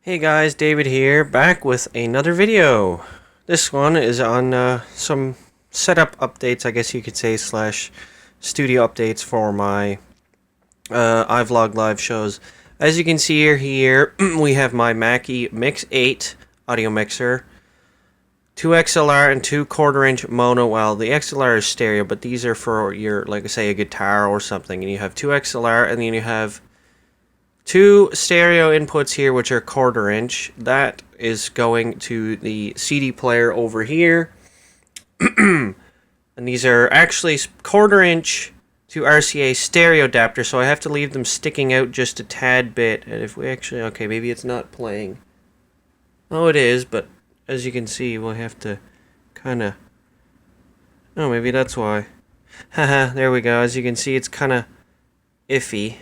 Hey guys, David here, back with another video. This one is on some setup updates, I guess you could say, slash studio updates for my iVlog live shows. As you can see here we have my Mackie Mix 8 audio mixer, 2 XLR and 2 quarter-inch mono. Well, the XLR is stereo, but these are for your, like I say, a guitar or something. And you have 2 XLR, and then you have 2 stereo inputs here, which are quarter-inch. That is going to the CD player over here. And these are actually quarter-inch to RCA stereo adapter, so I have to leave them sticking out just a tad bit. And if we actually... Okay, maybe it's not playing. Oh, it is, but as you can see, we'll have to kind of... Oh, maybe that's why. Haha, there we go. As you can see, it's kind of iffy.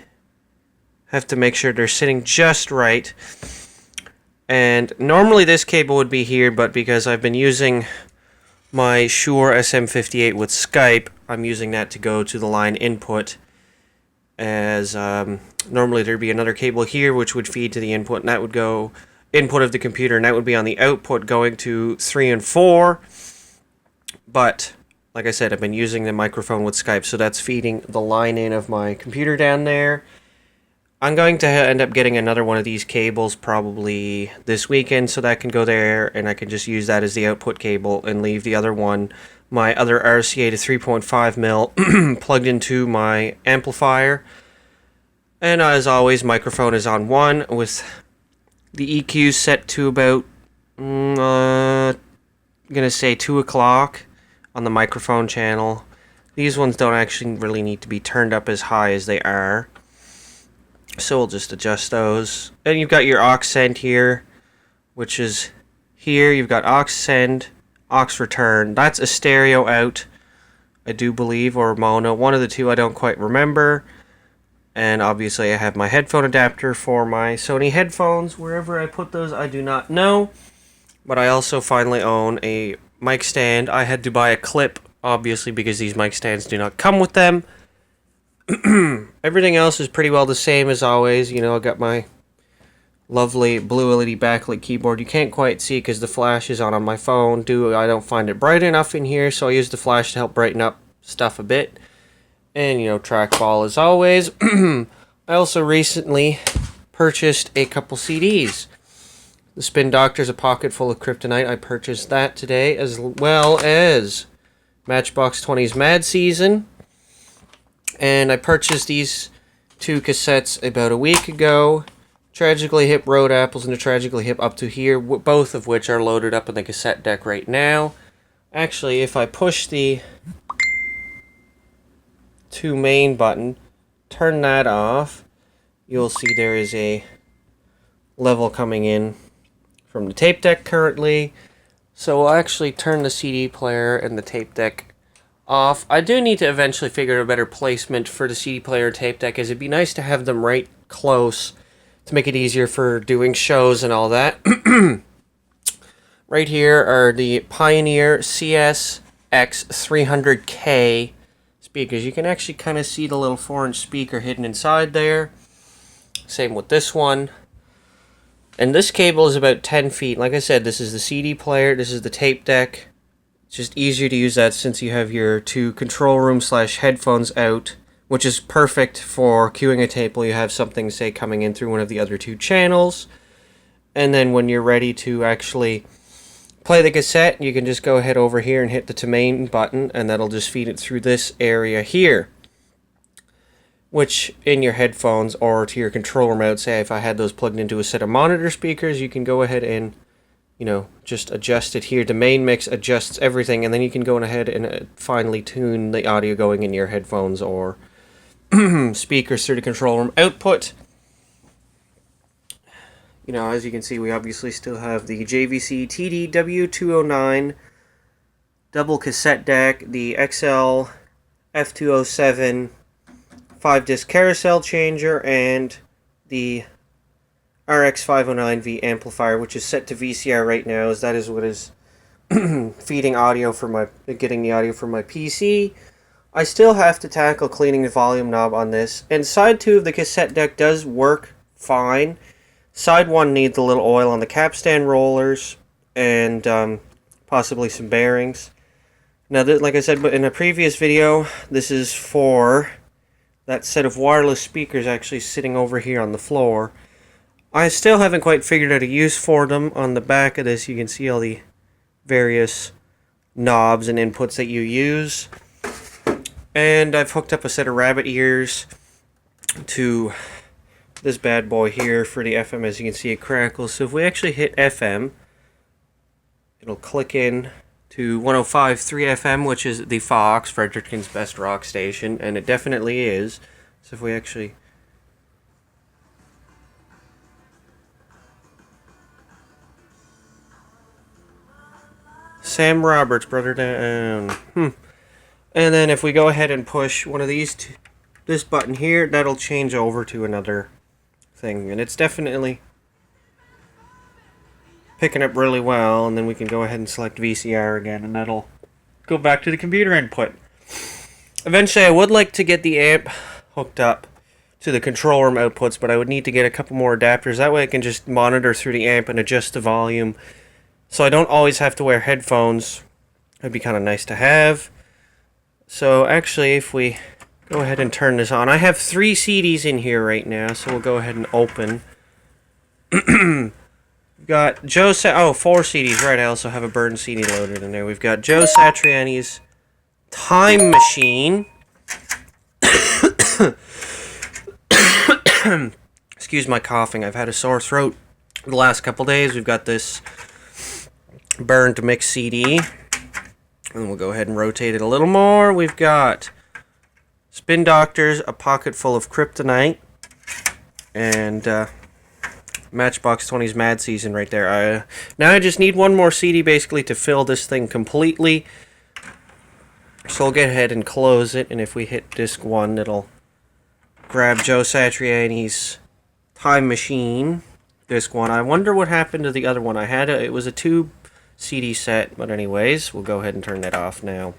Have to make sure they're sitting just right. And normally this cable would be here, but because I've been using my Shure SM58 with Skype, I'm using that to go to the line input. As normally there'd be another cable here which would feed to the input, and that would go input of the computer, and that would be on the output going to 3 and 4. But like I said, I've been using the microphone with Skype, so that's feeding the line in of my computer down there. I'm going to end up getting another one of these cables probably this weekend, so that can go there, and I can just use that as the output cable and leave the other one, my other RCA to 3.5mm, plugged into my amplifier. And as always, microphone is on 1 with the EQ set to about, I'm going to say 2 o'clock on the microphone channel. These ones don't actually really need to be turned up as high as they are, so we'll just adjust those. And you've got your aux send here, which is here. You've got aux send, aux return. That's a stereo out, I do believe, or mono. One of the two, I don't quite remember. And obviously I have my headphone adapter for my Sony headphones. Wherever I put those, I do not know. But I also finally own a mic stand. I had to buy a clip, obviously, because these mic stands do not come with them. Everything else is pretty well the same as always. You know, I got my lovely blue LED backlit keyboard. You can't quite see because the flash is on my phone. I don't find it bright enough in here, so I use the flash to help brighten up stuff a bit. And, you know, trackball as always. I also recently purchased a couple CDs. The Spin Doctor's A Pocket Full of Kryptonite. I purchased that today, as well as Matchbox 20's Mad Season. And I purchased these 2 cassettes about a week ago. Tragically Hip Road Apples and the Tragically Hip Up to Here, both of which are loaded up in the cassette deck right now. Actually, if I push the 2 main button, turn that off, you'll see there is a level coming in from the tape deck currently. So we'll actually turn the CD player and the tape deck off. I do need to eventually figure out a better placement for the CD player and tape deck, as it'd be nice to have them right close to make it easier for doing shows and all that. Right here are the Pioneer CSX300K speakers. You can actually kind of see the little 4-inch speaker hidden inside there. Same with this one. And this cable is about 10 feet. Like I said, this is the CD player, this is the tape deck. It's just easier to use that since you have your 2 control room slash headphones out, which is perfect for queuing a tape while you have something, say, coming in through one of the other 2 channels. And then when you're ready to actually play the cassette, you can just go ahead over here and hit the to main button, and that'll just feed it through this area here. Which, in your headphones or to your control remote, say if I had those plugged into a set of monitor speakers, you can go ahead and, you know, just adjust it here. The main mix adjusts everything, and then you can go ahead and finally tune the audio going in your headphones or speakers through the control room output. You know, as you can see, we obviously still have the JVC TDW209 double cassette deck, the XL F207 5-disc carousel changer, and the RX509V amplifier, which is set to VCR right now, as that is what is feeding audio for getting the audio from my PC. I still have to tackle cleaning the volume knob on this, and side 2 of the cassette deck does work fine. Side 1 needs a little oil on the capstan rollers and possibly some bearings. Now, like I said in a previous video, this is for that set of wireless speakers actually sitting over here on the floor. I still haven't quite figured out a use for them. On the back of this, you can see all the various knobs and inputs that you use. And I've hooked up a set of rabbit ears to this bad boy here for the FM. As you can see, it crackles. So if we actually hit FM, it'll click in to 105.3 FM, which is the Fox, Fredericton's best rock station, and it definitely is. So if we actually... Sam Roberts, Brother Down. And then if we go ahead and push one of these, this button here, that'll change over to another thing. And it's definitely picking up really well. And then we can go ahead and select VCR again, and that'll go back to the computer input. Eventually, I would like to get the amp hooked up to the control room outputs, but I would need to get a couple more adapters. That way I can just monitor through the amp and adjust the volume, so I don't always have to wear headphones. It'd be kind of nice to have. So actually, if we go ahead and turn this on, I have 3 CDs in here right now, so we'll go ahead and open. We've got 4 CDs, right? I also have a Burn CD loaded in there. We've got Joe Satriani's Time Machine. Excuse my coughing. I've had a sore throat the last couple days. We've got this Burn to Mix CD. And we'll go ahead and rotate it a little more. We've got Spin Doctors, A Pocket Full of Kryptonite, and Matchbox 20's Mad Season right there. Now I just need one more CD basically to fill this thing completely. So I'll get ahead and close it, and if we hit disc 1, it'll grab Joe Satriani's Time Machine, disc 1. I wonder what happened to the other one. It was a 2 CD set, but anyways, we'll go ahead and turn that off now.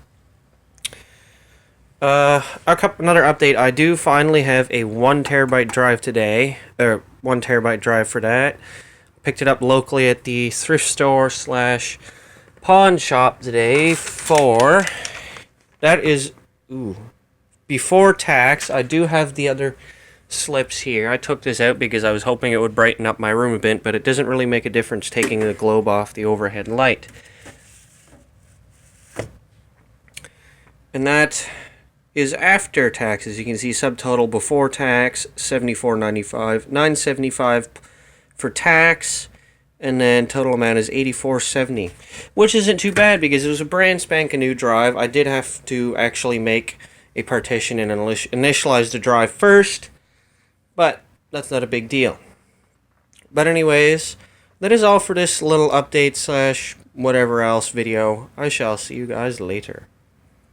Another update, I do finally have a 1 terabyte drive today, or 1 terabyte drive for that. Picked it up locally at the thrift store / pawn shop today for, that is, before tax. I do have the other slips here. I took this out because I was hoping it would brighten up my room a bit, but it doesn't really make a difference taking the globe off the overhead light. And that is after taxes. You can see subtotal before tax, $74.95, $9.75 for tax, and then total amount is $84.70, which isn't too bad because it was a brand spanking new drive. I did have to actually make a partition and initialize the drive first, but that's not a big deal. But anyways, that is all for this little update / whatever else video. I shall see you guys later.